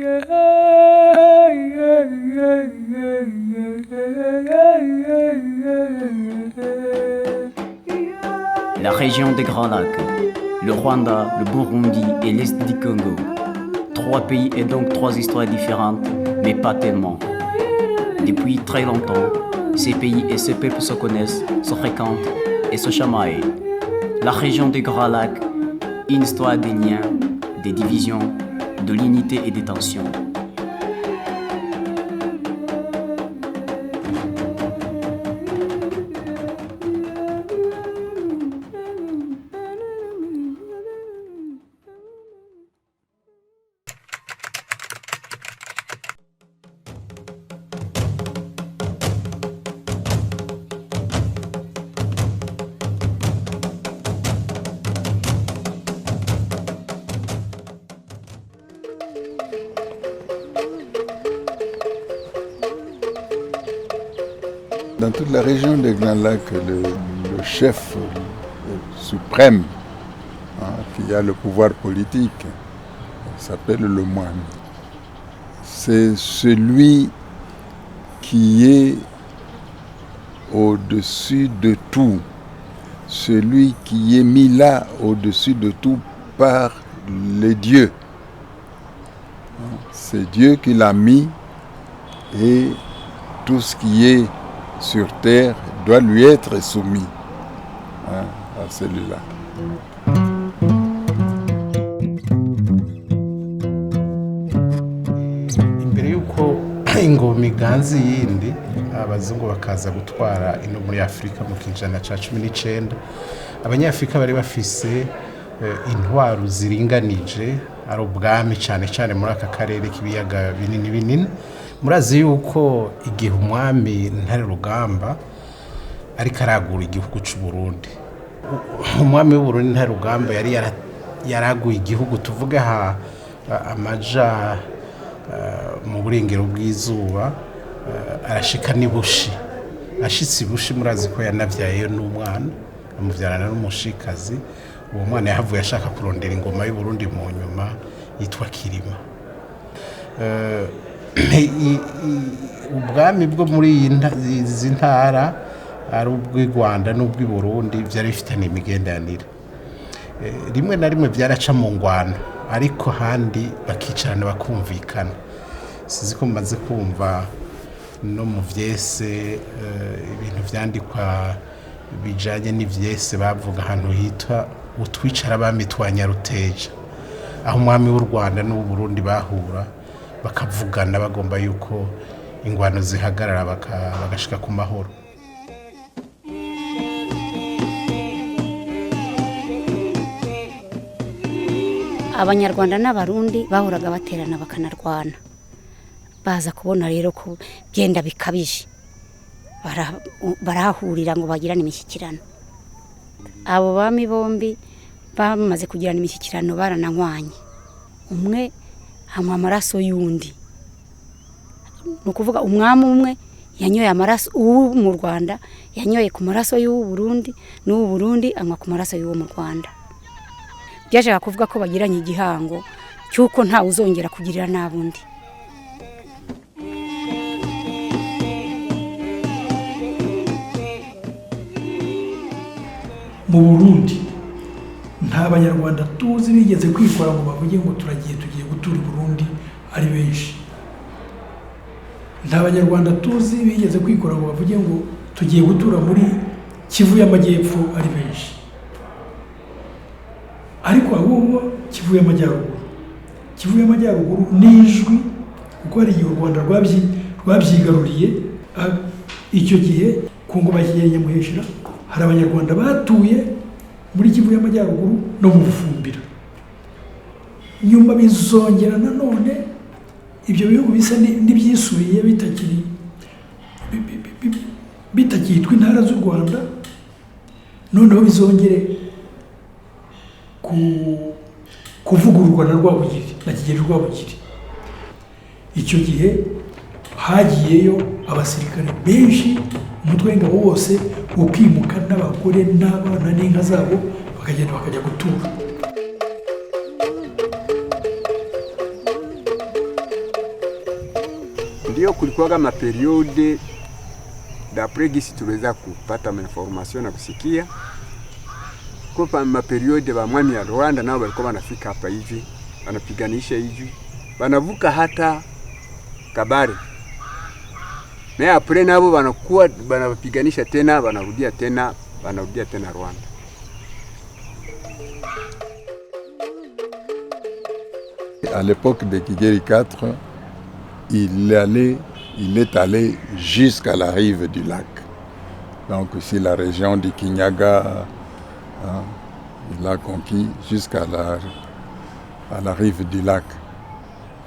La région des Grands Lacs, le Rwanda, le Burundi et l'Est du Congo. 3 pays et donc 3 histoires différentes, mais pas tellement. Depuis très longtemps, ces pays et ces peuples se connaissent, se fréquentent et se chamaillent. La région des Grands Lacs, une histoire des liens, des divisions, de l'unité et des tensions. Dans toute la région des Grands Lacs, le chef suprême qui a le pouvoir politique s'appelle le moine. C'est celui qui est au-dessus de tout, celui qui est mis là au-dessus de tout par les dieux. C'est Dieu qui l'a mis et tout ce qui est sur terre doit lui être soumis à celui-là. Imbere yuko ingoma iganzi yindi abazungu bakaza gutwara ino muri Afrika mu kinjana ca 19 abanyafrika bari bafise intwaro ziringanije ari ubwami cyane cyane muri aka karere k'ibiyaga binini murazi yuko igihe umwami Ntare Rugamba ariko aragura igihugu cy'u Burundi umwami w'u Burundi Ntare Rugamba yari yaraguye igihugu tuvuge amaja mu burengero bw'izuba arashika nibushi ashitse ibushi murazi ko yanavyaye n'umwana amuvyarana n'umushikazi uwo mwana yahavuye ashaka kurondera ingoma y'u Burundi mu nyuma yitwa Kirima. Ubwami bwo muri izi ntara ari ubw'i Rwanda n'ubw'i Burundi byari bifitanye imigenderanire rimwe na rimwe byaraca mu ngwano ariko handi bakicarana bakumvikana sizi ko maze kumva no mu vyese ibintu vyandikwa bijanye n'ivyese bavuga ahantu hitwa utwicara bamitwanya Ruteja aho umwami w'u Rwanda n'u Burundi bahura bakavugana bagomba yuko ingwano zihagarara bagashika ku mahoro. Abanyarwanda n'abarundi bahuraga baterana bakanarwana baza kubona rero ko genda bikabije barahurira ngo bagirane imishyikirano abo bami bombi bamaze kugirana imishyikirano barananywanye umwe hamwe amaraso y'undi nukuvuga umwami umwe yanyoye amaraso uwo mu Rwanda yanyoye ku maraso y'u Burundi n'u Burundi anywa ku maraso y'uwo mu Rwanda byaje kuvuga ko bagiranye igihango cyuko nta uzongera kugirira nabundi. Mu Burundi nta banyarwanda tuzi bigeze kwikora ngo bavuge ngo tugiye gutura i Burundi ari benshi. Nta banyarwanda tuzi bigeze kwikora ngo bavuge ngo tugiye gutura muri Kivu y'Amajyepfo ari benshi. Ariko ahubwo Kivu y'Amajyaruguru nijwi kuko ari u Rwanda rwabyigaruriye icyo gihe ku ngoma ya Nyamuheshera hari abanyarwanda batuye muri Kivu y'Amajyaruguru no mu Bufumbira. Nyuma bizongera nanone ibyo bihugu bisa n'ibyisubiye bitakitwa intara z'u Rwanda noneho bizongere kuvugururwa na Rwabugiri na Kigeli Rwabugiri. Icyo gihe hagiyeyo abasirikare benshi umutwe w'ingabo wose ukimuka n'abagore n'abana n'inka zabo bakagenda bakajya gutura. Ndio kulikuwa maperiode d'après gisi tuweza kupata information na kusikia kwa maperiode ba mwami ya Rwanda nao walikuwa wanafika hapa hivi wanapiganisha hivi wanavuka hata Kabare na après nabo wanakuwa wanapiganisha tena wanarudia tena Rwanda. À l'époque de Kigeri IV, il est allé jusqu'à la rive du lac. Donc ici la région du Kinyaga, hein, il a conquis jusqu'à la rive du lac.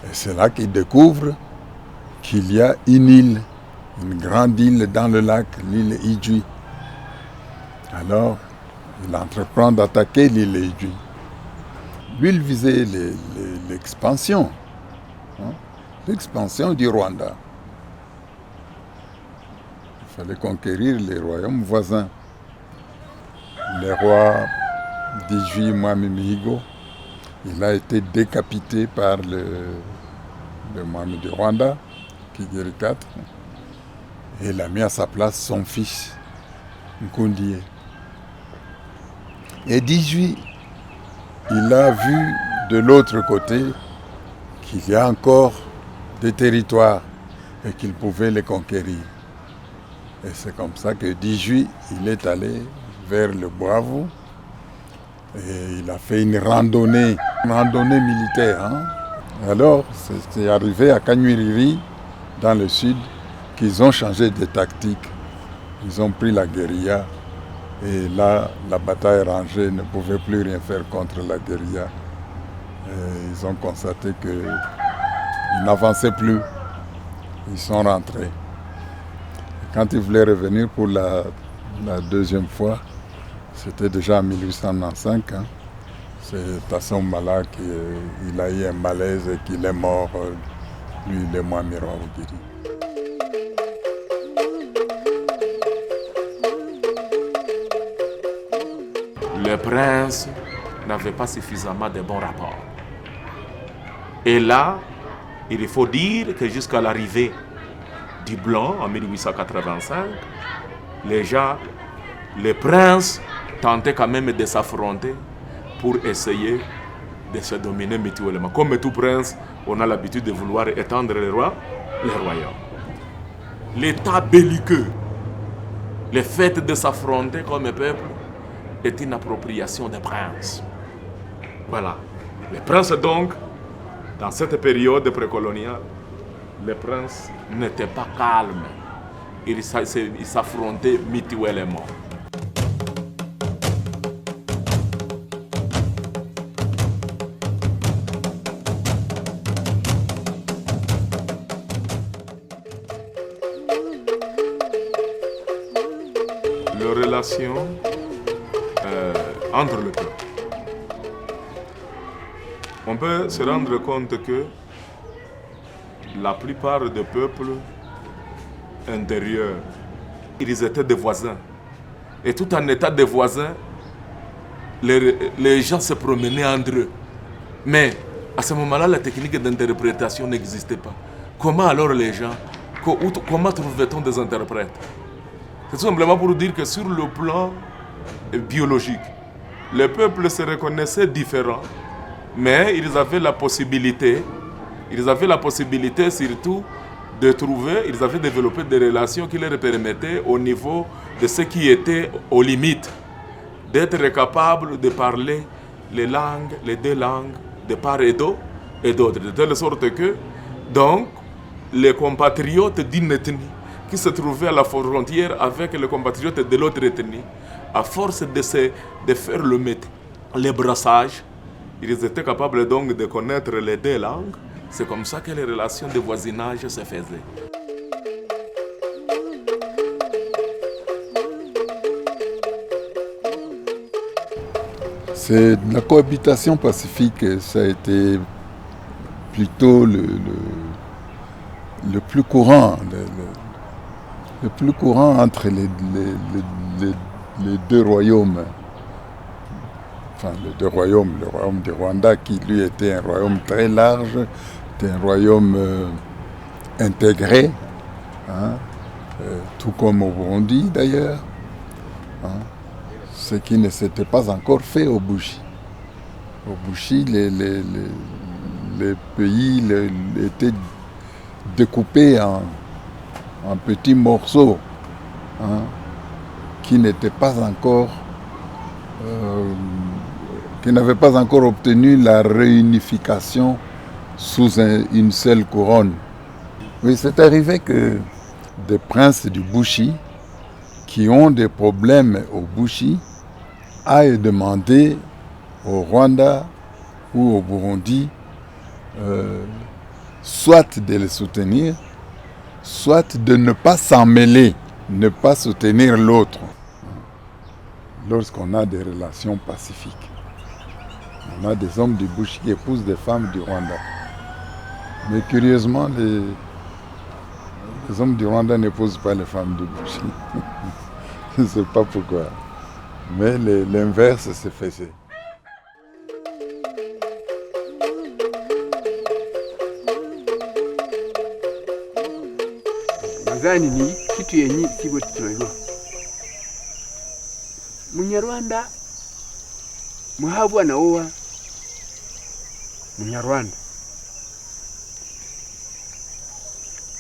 Et c'est là qu'il découvre qu'il y a une île, une grande île dans le lac, l'île Idjwi. Alors, il entreprend d'attaquer l'île Idjwi. Lui, il visait l'expansion, hein, l'expansion du Rwanda. Il fallait conquérir les royaumes voisins. Le roi d'Idjwi, Mwami Mihigo, il a été décapité par le Mwami du Rwanda, Kigeri IV, et il a mis à sa place son fils, Nkundiye. Et d'Idjwi, il a vu de l'autre côté qu'il y a encore des territoires et qu'il pouvait les conquérir. Et c'est comme ça que d'Idjwi, il est allé vers le Buavu et il a fait une randonnée militaire. Hein. Alors, c'est arrivé à Kanyuriri, dans le sud, qu'ils ont changé de tactique. Ils ont pris la guérilla. Et là, la bataille rangée ne pouvait plus rien faire contre la guérilla. Et ils ont constaté qu'ils n'avançaient plus. Ils sont rentrés. Et quand ils voulaient revenir pour la deuxième fois, c'était déjà en 1895. Hein. C'est à ce moment-là qu'il a eu un malaise et qu'il est mort, lui, le Mwami Rwabugiri. Le prince n'avait pas suffisamment de bons rapports. Et là, il faut dire que jusqu'à l'arrivée du blanc en 1885, les princes tentaient quand même de s'affronter pour essayer de se dominer mutuellement. Comme tout prince, on a l'habitude de vouloir étendre les royaumes. L'état belliqueux, le fait de s'affronter comme peuple, est une appropriation des princes. Voilà. Les princes donc, dans cette période précoloniale, les princes n'étaient pas calmes. Ils s'affrontaient mutuellement. Les relations entre le peuple. On peut se rendre compte que la plupart des peuples intérieurs, ils étaient des voisins. Et tout en état de voisins, les gens se promenaient entre eux. Mais à ce moment-là, la technique d'interprétation n'existait pas. Comment alors les gens, comment trouvait-on des interprètes? C'est tout simplement pour dire que sur le plan biologique, les peuples se reconnaissaient différents, mais ils avaient la possibilité surtout de trouver, ils avaient développé des relations qui leur permettaient au niveau de ce qui était aux limites, d'être capables de parler les deux langues de part et d'autre, de telle sorte que, donc, les compatriotes d'une ethnie qui se trouvaient à la frontière avec les compatriotes de l'autre ethnie, à force de faire les brassages, ils étaient capables donc de connaître les deux langues. C'est comme ça que les relations de voisinage se faisaient. C'est la cohabitation pacifique, ça a été plutôt le plus courant, le plus courant entre les deux royaumes. Enfin, les deux royaumes, le royaume du Rwanda qui lui était un royaume très large, c'était un royaume intégré, tout comme au Burundi d'ailleurs, ce qui ne s'était pas encore fait au Bushi. Au Bushi, les pays étaient découpés en petits morceaux qui n'étaient pas encore, qui n'avaient pas encore obtenu la réunification sous une seule couronne. Oui, c'est arrivé que des princes du Bushi qui ont des problèmes au Bushi aillent demander au Rwanda ou au Burundi soit de les soutenir, soit de ne pas s'en mêler, ne pas soutenir l'autre lorsqu'on a des relations pacifiques. On a des hommes du Bushi qui épousent des femmes du Rwanda. Mais curieusement, les hommes du Rwanda n'épousent pas les femmes du Bushi. Je ne sais pas pourquoi. Mais l'inverse s'est fait. Nadhani ni kitu yenye sivyo tunajua. Munyarwanda muhabu anaoa Munyarwanda.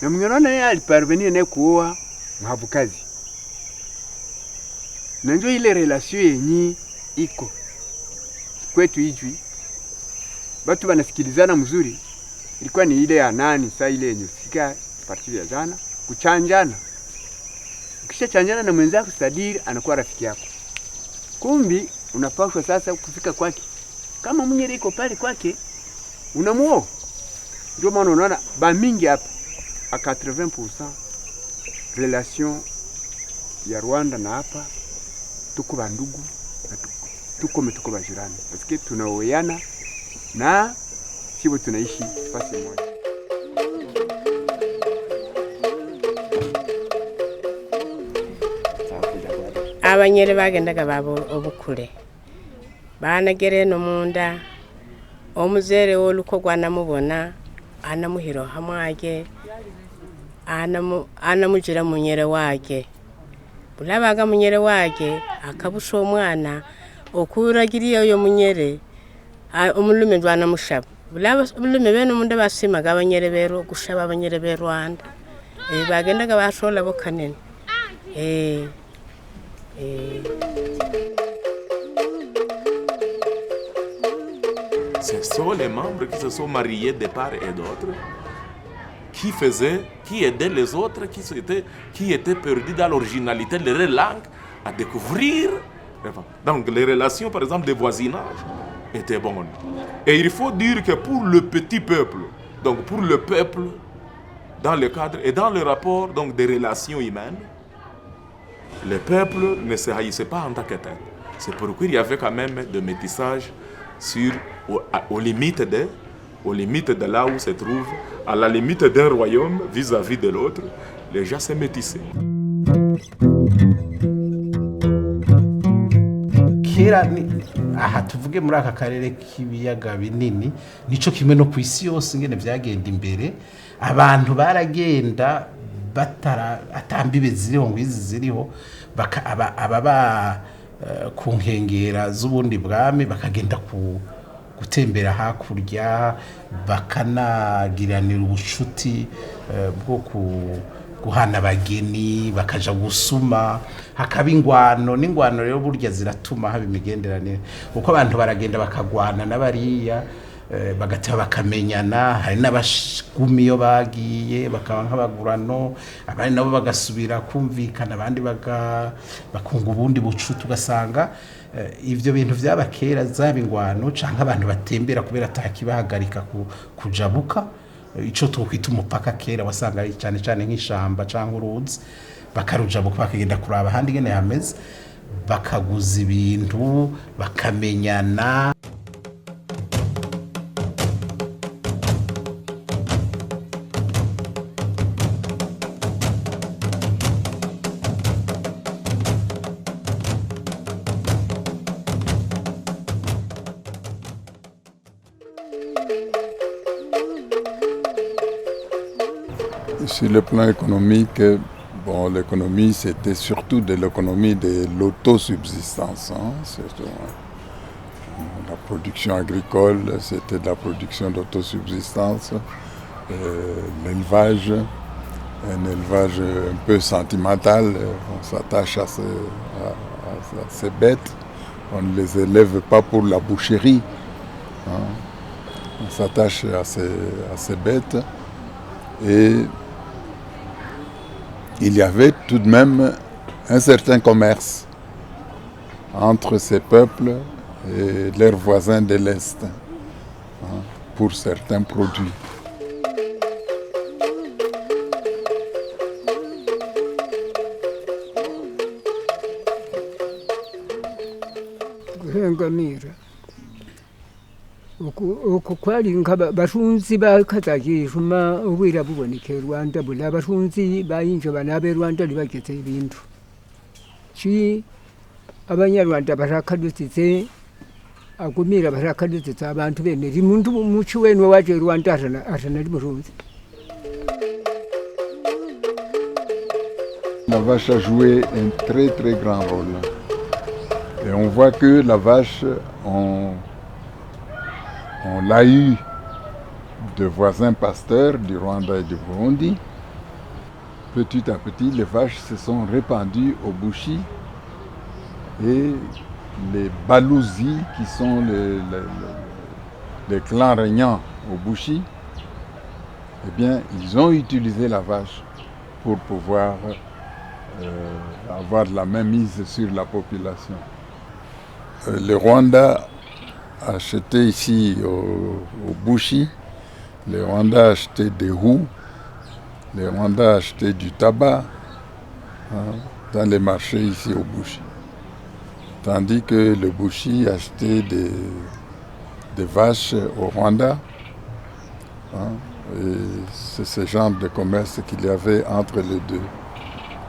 Na Munyarwanda yeye aliparvenir naye kuoa Mhabukazi. Na ndio ile relation yenye iko kwetu hijui. Watu wanasikilizana mzuri. Ilikuwa ni ile ya nani saa ile yenye fika parti ya jana kuchanjana. Ukishachanjana na mwenzako sadiri anakuwa rafiki yako. Kumbi unapaswa sasa kufika kwake. Kama Munyere iko pale kwake unamuoa. Ndio maana unaona ba mingi hapa a 80% relation ya Rwanda na hapa tuko bandugu na tuko bajirani. Parce tunaoana na sivyo tunaishi fasi moja. Abanyere bagendaga babo obukule banagere no munda omuzere woluko gwanamubona anamuhiro hamwage anamujira munyere wake bulabaga munyere wake akabusha omwana okuragiriye oyo munyere omulume ndwana mushaba bulaba omulume bene munda basimaga abanyere bero gushaba abanyere be Rwanda bagendaga bashola bokanene Ce sont les membres qui se sont mariés de part et d'autre, qui aidaient les autres, qui étaient perdus dans l'originalité de leur langue, à découvrir. Donc les relations, par exemple, de voisinage étaient bonnes. Et il faut dire que pour le petit peuple, donc pour le peuple, dans le cadre et dans le rapport donc, des relations humaines, le peuple ne se haïssait pas en tant que tel. C'est pourquoi il y avait quand même de métissage aux limites de là où se trouve, à la limite d'un royaume vis-à-vis de l'autre, les gens se métissaient. Kera aha tuvuge muri aka karere k'ibiyaga binini nico kimwe no kwisi yose ngene vyagenda imbere abantu baragenda atambibe ziriho ngwizi ziriho ababa ku nkengera z'ubundi bwami bakagenda gutembera hakurya bakanagiranira ubushuti bwo guhana abageni bakaja gusuma hakaba n'ingwano rero burya ziratuma haba imigenderanire uko abantu baragenda bakagwana n'abariya bagateba bakamenyana hari n'abashgumi iyo bagiye bakaba nk'abagurano abandi nabo bagasubira kumvikana abandi bakunga ubundi bucuti ugasanga ivyo bintu vyabakera zaba ingwano canke abantu batembera kubera atakibahagarika kujabuka ico twokwita umupaka kera wasanga ari cyane cyane nk'ishamba canke uruzi bakarujabuka bakagenda kuraba handi ngene hameze bakaguza ibintu bakamenyana. Sur le plan économique, bon, l'économie, c'était surtout de l'économie de l'autosubsistance. Surtout, la production agricole, c'était de la production d'autosubsistance. L'élevage, un élevage un peu sentimental. On s'attache à ces bêtes. On ne les élève pas pour la boucherie. On s'attache à ces bêtes. Et il y avait tout de même un certain commerce entre ces peuples et leurs voisins de l'Est pour certains produits. Guhengamira uku kwali nk'abashunzi bakazakishuma ubwira buboneke Rwanda bula abashunzi bayinjo banabe Rwanda libageze ibintu ki abanyarwanda barakadutse agumira barakadutse abantu bene rimuntu muci wenwe waje Rwanda atana limuruzi. La vache a joué un très très grand rôle. Et on voit que la vache, on l'a eu de voisins pasteurs du Rwanda et du Burundi. Petit à petit, les vaches se sont répandues au Bushi et les Balouzi, qui sont les clans régnants au Bushi, eh bien, ils ont utilisé la vache pour pouvoir avoir de la mainmise sur la population. Le Rwanda a acheté ici au Bushi, le Rwanda a acheté des roues, le Rwanda a acheté du tabac dans les marchés ici au Bushi. Tandis que le Bushi a acheté des vaches au Rwanda. Et c'est ce genre de commerce qu'il y avait entre les deux.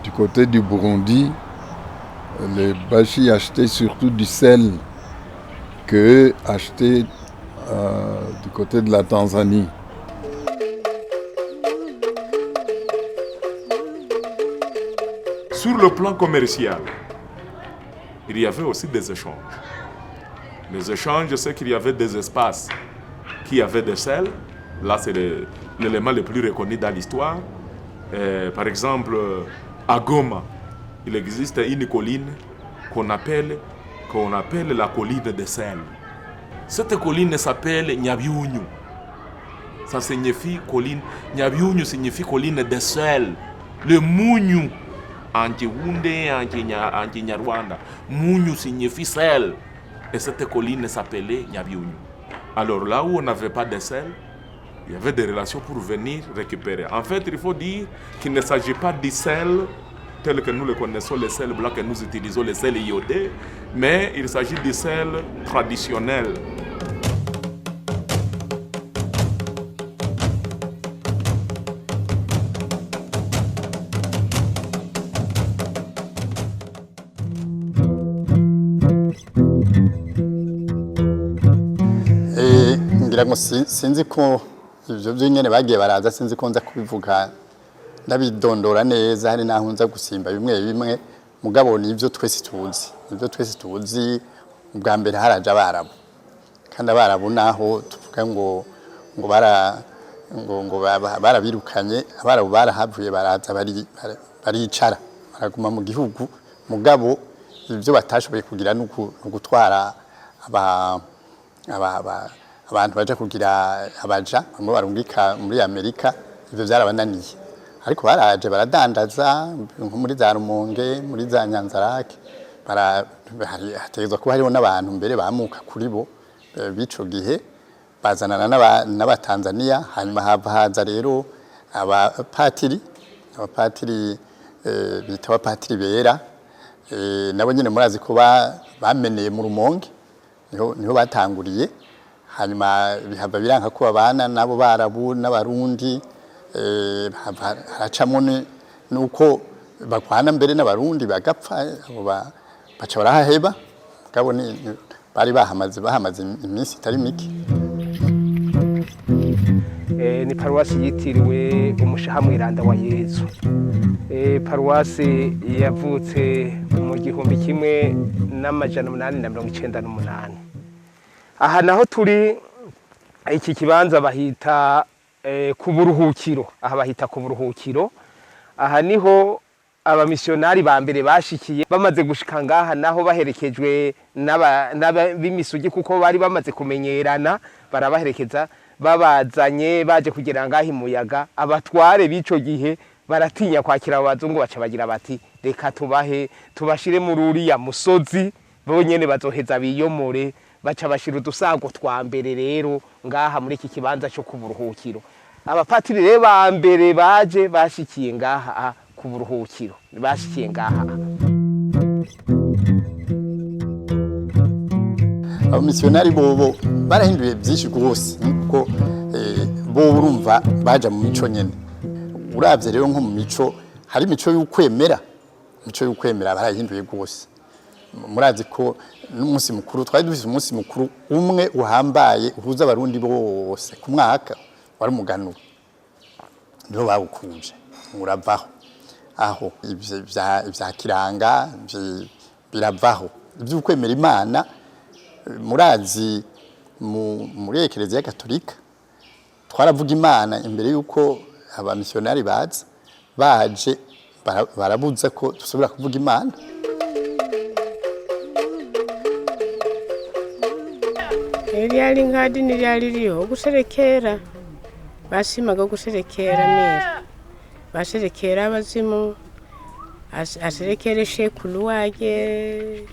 Du côté du Burundi, les Bashi achetaient surtout du sel qu'eux achetaient du côté de la Tanzanie. Sur le plan commercial, il y avait aussi des échanges. Les échanges, c'est qu'il y avait des espaces qui avaient des sels. Là, c'est l'élément le plus reconnu dans l'histoire. Par exemple, à Goma, il existe une colline qu'on appelle la colline de sel. Cette colline s'appelle Nyabyunyu. Ça signifie colline. Nyabyunyu signifie colline de sel. Le Munyu, anti-Wunde, anti-Nyarwanda. Munyu signifie sel. Et cette colline s'appelait Nyabyunyu. Alors là où on n'avait pas de sel, il y avait des relations pour venir récupérer. En fait, il faut dire qu'il ne s'agit pas du sel tel que nous le connaissons, le sel blanc que nous utilisons, le sel iodé, mais il s'agit du sel traditionnel. ngira ngo sinzi ko ivyo byonyene bagiye baraza sinzi ko nza kubivuga ndabidondora neza hari naho nza gusimba bimwe mugabo nivyo twese tuzi ubwa mbere haraje abarabu kandi abarabu naho tuvuga ngo barabirukanye abarabu barahavuye baraza baricara baraguma mu gihugu mugabo ivyo batashoboye kugira no gutwara abantu baje kugira abaja bamwe barungika muri Amerika ivyo byarabananiye ariko baraje baradandaza nko muri za Rumonge muri za Nyanzarake hategezwa kuba hariho n'abantu mbere bamuka kuri bo bico gihe bazanana n'abatanzania hanyuma haza rero abapatiri bita abapatiri bera nabo nyine murazi ko bameneye mu Rumonge niho batanguriye hanyuma bihava biranka ko babana nabo barabu n'abarundi haracamo nuko bakwana mbere n'abarundi bagapfa abo baca baraheba gabo bari bahamaze iminsi itari mike ni paruwasi yitiriwe umushaha mwiranda wa Yezu. Paruwasi yavutse mu 1898. Aha naho turi iki kibanza bahita ku buruhukiro. Aha bahita ku buruhukiro. Aha niho abamisionari ba mbere bashikiye bamaze gushika ngaha, naho baherekejwe n'abimisugi kuko bari bamaze kumenyerana, barabaherekeza babazanye baje kugera ngaha imuyaga. Abatware bico gihe baratinya kwakira abazungu, baca bagira bati reka tubashire muri uriya musozi, bonyene bazoheza biyomore. Baca bashira udusago twa mbere rero ngaha muri iki kibanza cyo kuburuhukiro. Abapatiri rero ba mbere baje bashikiye ngaha ku buruhukiro, bashikiye ngaha. Abamisionari bobo barahinduye byinshi rwose, kuko bo urumva baja mu mico nyene. Uravye rero nko mu mico, hari mico y'ukwemera, mico y'ukwemera barahinduye rwose. Murazi ko n'umunsi mukuru twari dufise umunsi mukuru umwe uhambaye uhuza abarundi bose ku mwaka, wari umuganuro. Niho bawukuje uravaho, aho ibya kiranga biravaho. Iby'ukwemera Imana, murazi muri Ekereziya Gatolika twaravuga Imana imbere yuko abamisionari baje barabuza ko dusubira kuvuga Imana. Ryari nkadi n'iryari ririho guserekera, basimaga guserekera mera, baserekera abazimu, aserekere shekulu wage,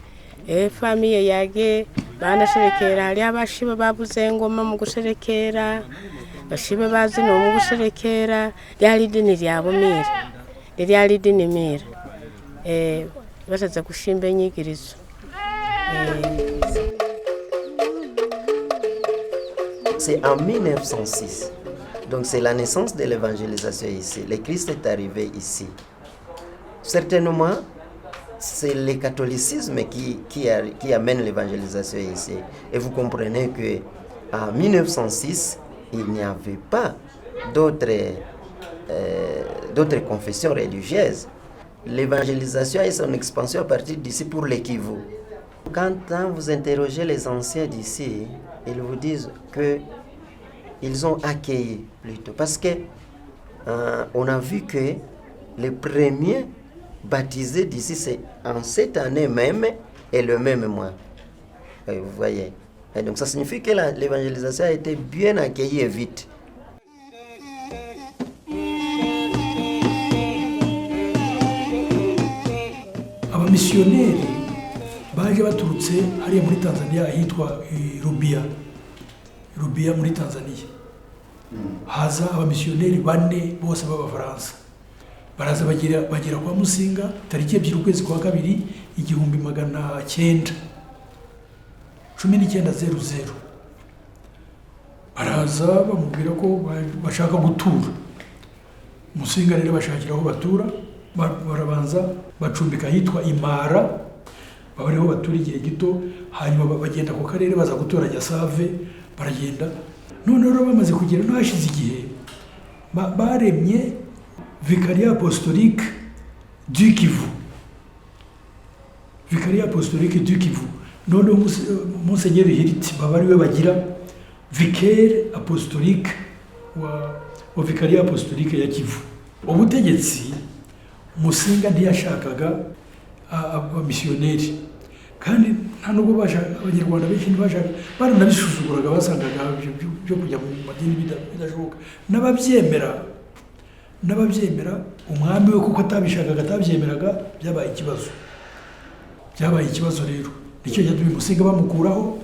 famiye yage, banaserekera. Hari abashiba babuze ngoma mu guserekera, bashiba bazino mu guserekera. Ryari dini ryabo mera, ryari dini mera, basaza gushimba inyigirizo. C'est en 1906, donc c'est la naissance de l'évangélisation ici. Le Christ est arrivé ici. Certainement, c'est le catholicisme qui amène l'évangélisation ici. Et vous comprenez qu'en 1906, il n'y avait pas d'autres confessions religieuses. L'évangélisation et son expansion à partir d'ici pour le Kivu. Quand vous interrogez les anciens d'ici, ils vous disent qu'ils ont accueilli plutôt. Parce qu'on a vu que les premiers baptisés d'ici, c'est en cette année même et le même mois. Vous voyez. Et donc ça signifie que l'évangélisation a été bien accueillie et vite. Abamisiyoneri baje baturutse hariya muri Tanzania ahitwa Rubia muri Tanzania. Haza abamisiyoneri 4 bose b'Abafaransa. Baraza bagera kwa Musinga tariki 2 ukwezi kwa kabiri 1900. Baraza bamubwira ko bashaka gutura. Musinga rero bashakira aho batura, barabanza bacumbika hitwa Imara, babariho batura igihe gito, hanyuma bagenda ku karere baza gutoranya Save, baragenda. None rero bamaze kugira nashize igihe baremye Vicariat apostolique du Kivu. Vicariat apostolique du Kivu. None Monseigneur Hiriti babariwe bagira vicaire apostolique wa Vicariat apostolique ya Kivu. Ubutegetsi Musinga ntiyashakaga abamisiyoneri, kandi nta nubwo bashaka abanyarwanda benshi ntibashaka, baranabisuzuguraga, basangaga byo kujya mu madini bidashoboka. N'ababyemera umwami we kuko atabyemeraga, byabaye ikibazo rero. Nicyo cyatumye Musinga bamukuraho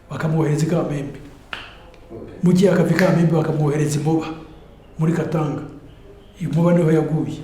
bakamwohereza i Kamembe. Mu gihe akava i Kamembe bakamwohereza i Moba muri Katanga. I Moba niho yaguye.